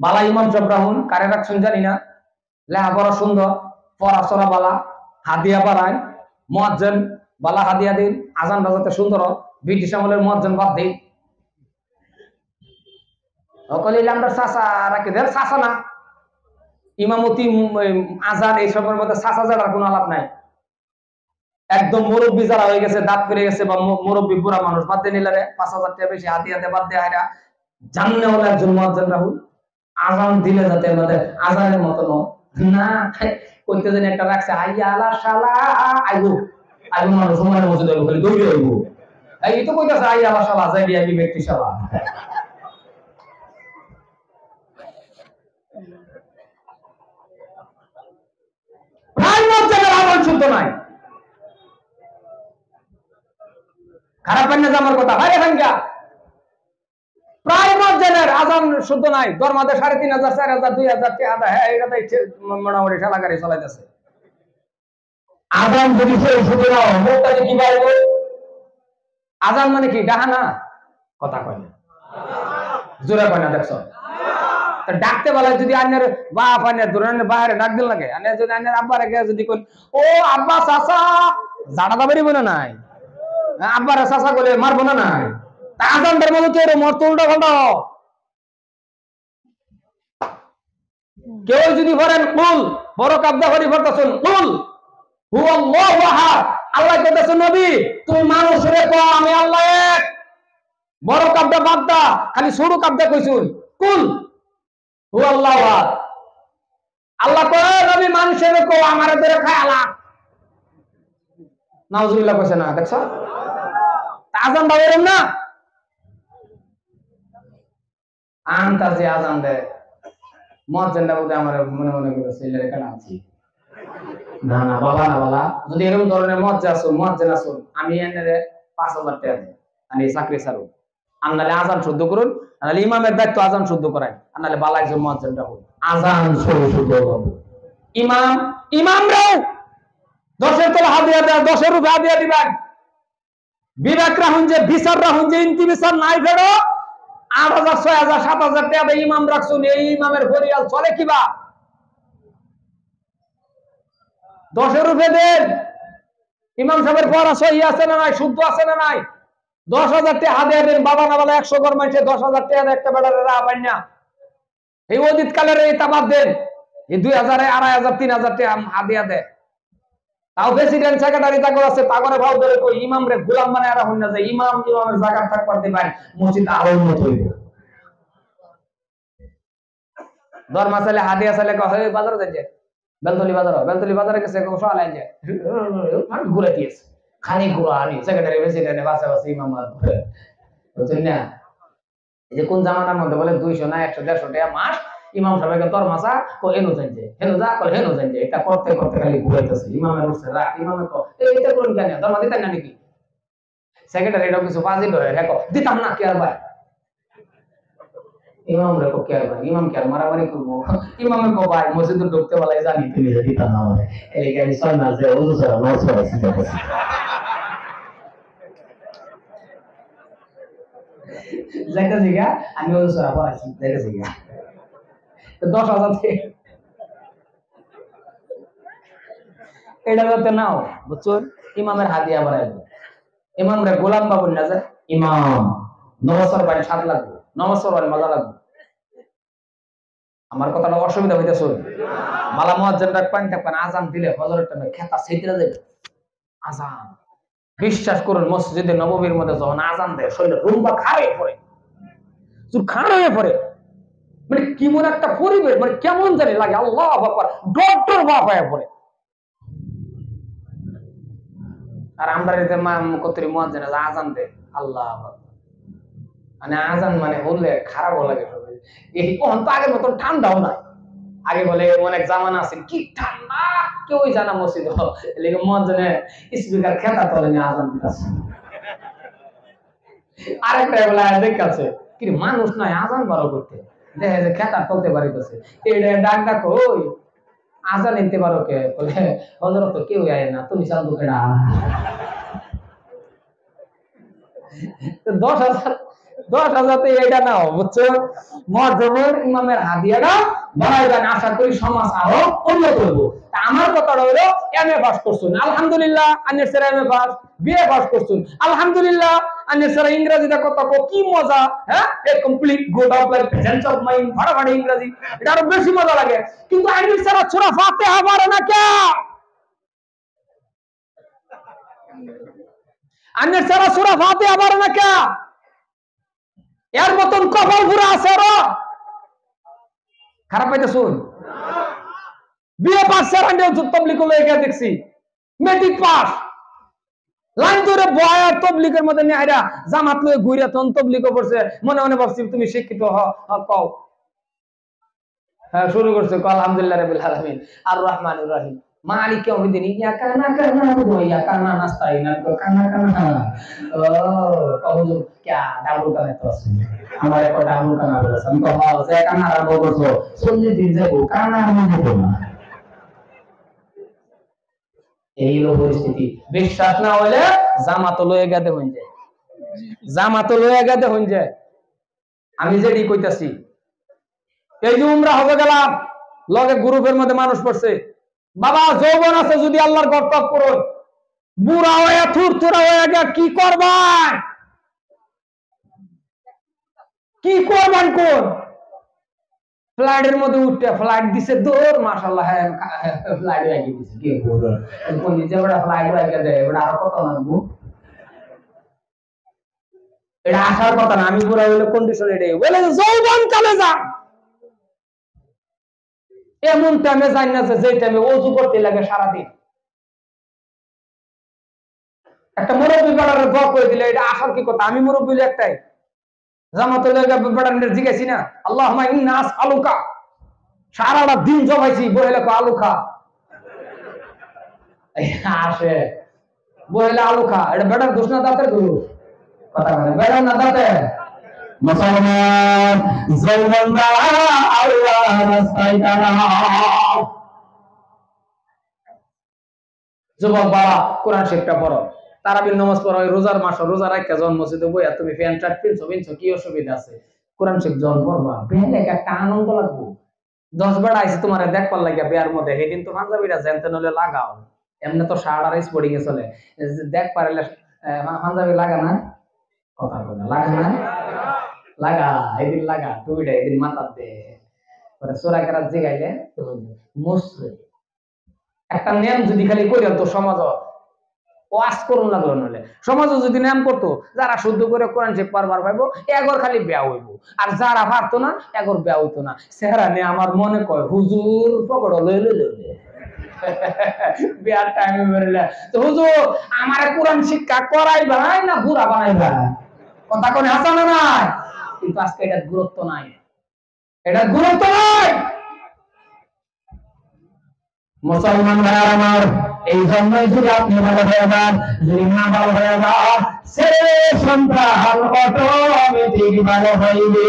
বালা ইমাম সাহেব রাহুন কারে রাখছেন জানি না, লেখাপড়া সুন্দর, পড়াশোনা বালা, হাদিয়া বাড়ায়, মুয়াজ্জিন বালা হাদিয়া দিন, আজান বাজাতে সুন্দর, ব্রিটিশ আমলের মুয়াজ্জিন বাদ দিন। সকলেই আমরা চাচা রাখি দেন, চাচা না ইমামতি আজান এইসবের মধ্যে চাচা যাওয়ার কোনো আলাপ নাই। একদম মুরব্বী যারা হয়ে গেছে, দাঁত পেরে গেছে, বা মুরব্বী বুড়া মানুষ বাদ দিয়ে নিলে 5,000 টাকা বেশি হাদিয়াতে বাদ দিয়ে হায়রা জানলে হলো একজন মুয়াজ্জিন রাহুল আজান দিলে যাতে আমাদের আজানের মতো না করতে জানি একটা রাখছে আইয়া আলা শালা আইবো আইবো মানুষ সময়ের মধ্যে দেবো খালি দৌড়ে আইবো এই তো কইতাছে আইয়া আলা শালা যাই বিআইপি ব্যক্তি শালা। প্রায় মর্যাদার আজান শুদ্ধ নাই, খারাপ পান্না আমার কথা ভাই ভাঙ্গা প্রায় মর্যাদার আজান শুদ্ধ নাই। দরমাদে 3,500 4,000 2,000 টাকা হ্যাঁ এটা মোটামুটি ঠেলাগাড়ি চালাইতেছে। আজান যদি শুদ্ধ না মুক্তাজি কি পাইবে? আজান মানে কি ডাহানা কথা কয় না, জোরে কয় না, দেখছো তো ডাকতে বলে যদি আন্নের বাপ আন্নের দূরের বাইরে ডাক দিল লাগে, আন্নের যদি আন্নের আব্বারে গিয়ে যদি কোন ও আব্বা চাচা জাড়া দাবারি মনে নাই, আব্বারে চাচা বলে মারবো না নাই, তা আজানটার মধ্যে কেউ মরতে উল্টা পাল্টা কেউ যদি বলেন কুল বড় কাব্দা হরি ভরতাছেন কুল হুয়াল্লাহু আহাদ, আল্লাহ কইতেছে নবী তুমি মানুষের কও আমি আল্লাহ এক, বড় কাব্দা বাদ দা খালি ছোট কাব্দা কইছুন কুল হুয়াল্লাহু আহাদ। আল্লাহ কয় নবী মানুষের কও আমারে ধরে খায়ালা, নাউজুবিল্লাহ কইছে না, দেখছো আজান দাও এরকম না, আনতাজি আজান দেয় মুয়াজ্জিনটা বলতে আমার মনে মনে করে ছেলের এখানে আছি না না বাবা না বাবা যদি এরকম ধরনের মুয়াজ্জিন আসুন আমি এনে 5,000 টাকা দেই আমি চাকরি ছাড়ব, আনালে আজান শুদ্ধ করুন, আনালে ইমামের দায়িত্ব আজান শুদ্ধ করাই, আনালে বালা একজন মুয়াজ্জিনটা হই আজান শুদ্ধ করব। ইমামরাও 10-এর তলা হাদিয়া দেয়, 10-এর উপরে হাদিয়া দিবেন। বিবেক রাখুন যে বিচার রাখুন যে ইনতি বিচার নাই ফেরো 8,000 6,000 7,000 টাকা ইমাম রাখছুন, এই ইমামের ফরিয়াল চলে কিবা 10-এর উপরে দেন। ইমাম সাহেবের পড়া সহি আছে না নাই, শুদ্ধ আছে না নাই, 10,000 টাকা হাদিয়া দেন। বাবা না বলে 100 ঘর মানুষে 10,000 টাকা একটা বেড়ারে রাবাই না, এই অতীত কালের এই তাবাদ দেন, এই 2,000 2,500 3,000 টাকা হাদিয়া দেয়। তাও প্রেসিডেন্ট সেক্রেটারি তাগর আছে তাগরে ভাও ধরে কই ইমাম রে গোলাম বানায় রাখুন না, যে ইমাম ইমামের জায়গা থাক করতে পারে মসজিদ আরো উন্নত হইবে। দরমা চাইলে হাদিয়া চাইলে কয় হে বাজারে যাইছে বেলতলি বাজারে গেছে সকাল আইছে ঘুরে দিয়েছে খালি ঘুরা আনি সেক্রেটারি প্রেসিডেন্ট বাসা বাসা ইমাম বুঝছেন না, এই যে কোন জামানার মধ্যে বলে 200 না 100 150 টাকা মাস ইমাম সাহেবকে দরমাসা কো হেনো যাইছে হেনো যা কল হেনো যাইছে, এটা করতে করতে খালি ঘুরাইতেছে ইমামের উঠছে রাত ইমামে কো এইটা করুন কেন দরমা দিতেন না নাকি, সেক্রেটারিটাও কিছু বাজি ধরে রেখো দিতাম না কি আর ভাই, ইমাম রে কো কি আর ভাই ইমাম কি আর মারামারি করবো, ইমামে কো ভাই মসজিদে ঢুকতে বলাই জানি তুমি যে দিতাম না মানে এই গাড়ি ছয় মাস যে ওযু ছাড়া নামাজ পড়া শিখাইতেছে যাইতে জিগা আমি ওযু ছাড়া পড়াইছি যাইতে জিগা 10,000 থেকে এটা করতে নাও বুঝছেন, ইমামের হাদিয়া বাড়াইবো, ইমাম রে গোলাম বাবুর না যায় ইমাম নমস্কার বাড়ি স্বাদ লাগবে, নমস্কার বাড়ি মজা লাগবে। আমার কথাটা অসুবিধা হইতেছে মালা মুয়াজ্জিন ডাক পানি থাকবেন, আজান দিলে ফজরের টাইমে খেতা সেদিরা যাবে আজান। বিশ্বাস করুন মসজিদে নববীর মধ্যে যখন আজান দেয় শরীরে রুম্বা খাড়ে পড়ে, চুল খাড়ে হয়ে পড়ে, মানে কেমন একটা পরিবেশ, মানে কেমন জানি লাগে, আল্লাহু আকবার ডক্টর বাপ হয়ে পড়ে। আর আমরা এতে কতরি মুয়াজ্জিন আজান দেয় আল্লাহু আকবার, মানে আজান মানে বললে খারাপও লাগে, এই কোন তো আগের মতন ঠান্ডাও নাই, আগে বলে অনেক জামানা আছে কি ঠান্ডা কেউই জানা মসজিদ এলাকা মুয়াজ্জিনে স্পিকার খেতা তোলে নিয়ে আজান দিতেছে, আরেকটা বলে দেখাচ্ছে কি মানুষ নয় আজান বড় করতে দেখে যে খেতা তুলতে পারিতেছে, এইটা ডাক ডাক ওই আজান নিতে পারো কে বলে হযরত তো কেউ আয় না তুমি চান্দু কেডা 10,000 10,000 এইটা নাও, বুঝছো? মজবর ইমামের হাদিয়াটা বানাইবেন, আশা করি সমাজ আরো উন্নত হইব। আমার কথাটা হলো এমএ পাস করছেন আলহামদুলিল্লাহ, আন্নের sir MA pass, BA pass করছেন আলহামদুলিল্লাহ, আন্নের স্যার ইংরেজিটা কথা কো কি মজা, হ্যাঁ, a complete good of life presence of mind, ফাড়াফাড়ি ইংরেজি, এটা আরো বেশি মজা লাগে। কিন্তু আন্নের স্যার সূরা ফাতিহা পারে না কে? আন্নের স্যার সূরা ফাতিহা পারে না কে? এর মতন কপাল পুরা আছে র, খারাপ পাইতে শুন। বিএ পাস স্যার আন্ডে তবলিগ লয়ে দেখছি, মেট্রিক পাস, লাইন ধরে বয় আর তবলিগের মধ্যে নিয়ে আইরা জামাত লয়ে ঘুরে তখন তবলিগও করছে, মনে মনে ভাবছি তুমি শিক্ষিত কও। হ্যাঁ, শুরু করছে আলহামদুলিল্লাহ রাব্বিল আলামিন আর রহমানির রহিম মালিক ইয়াউমিদ্দিন ইয়াকা না'বুদু ওয়া ইয়াকা নাস্তাইন। কানা কানা ও হুজুর क्या ডাবল কানা তো আছে আমার একটা ডাবল কানা বলেছে, আমি তো হ্যাঁ সে কানা আর বলছো 40 দিন যাবো কানা আর মনে না। এই হলো পরিস্থিতি। বিশ্বাস না হলে জামাত লয়ে গেতে হইন যায়, জামাত লয়ে গেতে হইন যায়। আমি যেটি কইতাছি, এই যে উমরা হবে গেলাম, লগে গ্রুপের মধ্যে মানুষ পড়ছে, বাবা যৌবন আছে যদি আল্লাহর কর্তব্য করুন, বুড়া হয়ে থুরথুরা হয়ে গিয়া কি করবেন, কি করবেন কোন ফ্লাইটের মধ্যে উঠতে, ফ্লাইট দিছে দৌড়, মাশাআল্লাহ, হ্যাঁ ফ্লাইট লাগিয়ে দিছে, কি করব কোন নিজে বড় ফ্লাইট লাগিয়ে দেয়, এটা আর কত লাগবো, এটা আসার কথা না। আমি পুরো হইলো কন্ডিশন এটাই বলে যৌবন চলে যা, এমন টাইমে যাই না যে টাইমে ওযু করতে লাগে সারাদিন। একটা মুরব্বী বেড়ারে দোয়া করে দিলে এটা আসার কি কথা? আমি মুরব্বী একটাই, জামাতের লাগা বেড়ানের জিজ্ঞাসি না আল্লাহুম্মা ইন্না আসআলুকা, সারাটা দিন জবাইছি বইলে কো আলু খা, আসে বইলে আলু খা, এটা বেড়ার দোষ না দাঁতের দোষ, কথা মানে বেড়া না দাঁতে। মুসলমান যৌবনরা আল্লাহর রাস্তায় দাঁড়াও, যুবক বাবা কোরআন শিক্ষা পড়ো, তারাবির নামাজ পড়ো, রোজার মাস, রোজা রাখা যখন মসজিদে বইয়া তুমি প্যান্ট শার্ট পিনছো কি অসুবিধা আছে? কোরআন শিখ যখন পড়বা বেলে একটা আনন্দ লাগবো। 10 বেড়া আইছে তোমার দেখবার লাগিয়া বিয়ার মধ্যে, সেদিন তো পাঞ্জাবিরা জানতে নলে লাগাও, এমনি তো শার্ট আর স্পোর্টিং এ চলে, দেখ পারলে পাঞ্জাবি লাগা না, কথা বলে লাগা না, লাগা এদিন লাগা, টুপিটা এদিন মাথার দে, সোরা কেরাত জিগাইলে মুসলে একটা নিয়ম যদি খালি করি তো সমাজ ওয়াজ করুন লাগলো, নলে সমাজও যদি নিয়ম করতো, যারা শুদ্ধ করে কোরআন শিখ পারবার পাইবো এগর খালি বেয়া হইব, আর যারা পারতো না এগর বেয়া হইতো না। চেহারা নিয়ে আমার মনে কয় হুজুর পকড় লইলে বিয়ার টাইমে বেরোলে তো হুজুর আমার কোরআন শিক্ষা করাই ভাই না বুড়া বানাই ভাই, কথা কোন হাসা না নাই, কিন্তু আজকে এটার গুরুত্ব নাই, এটার গুরুত্ব নাই। মুসলমান ভাইরা আমার, এই জন্যই যদি আপনি ভালো হয়ে যান, যদি না ভালো হয়ে যান, ছেলে সন্তান অটোমেটিক ভালো হইবে।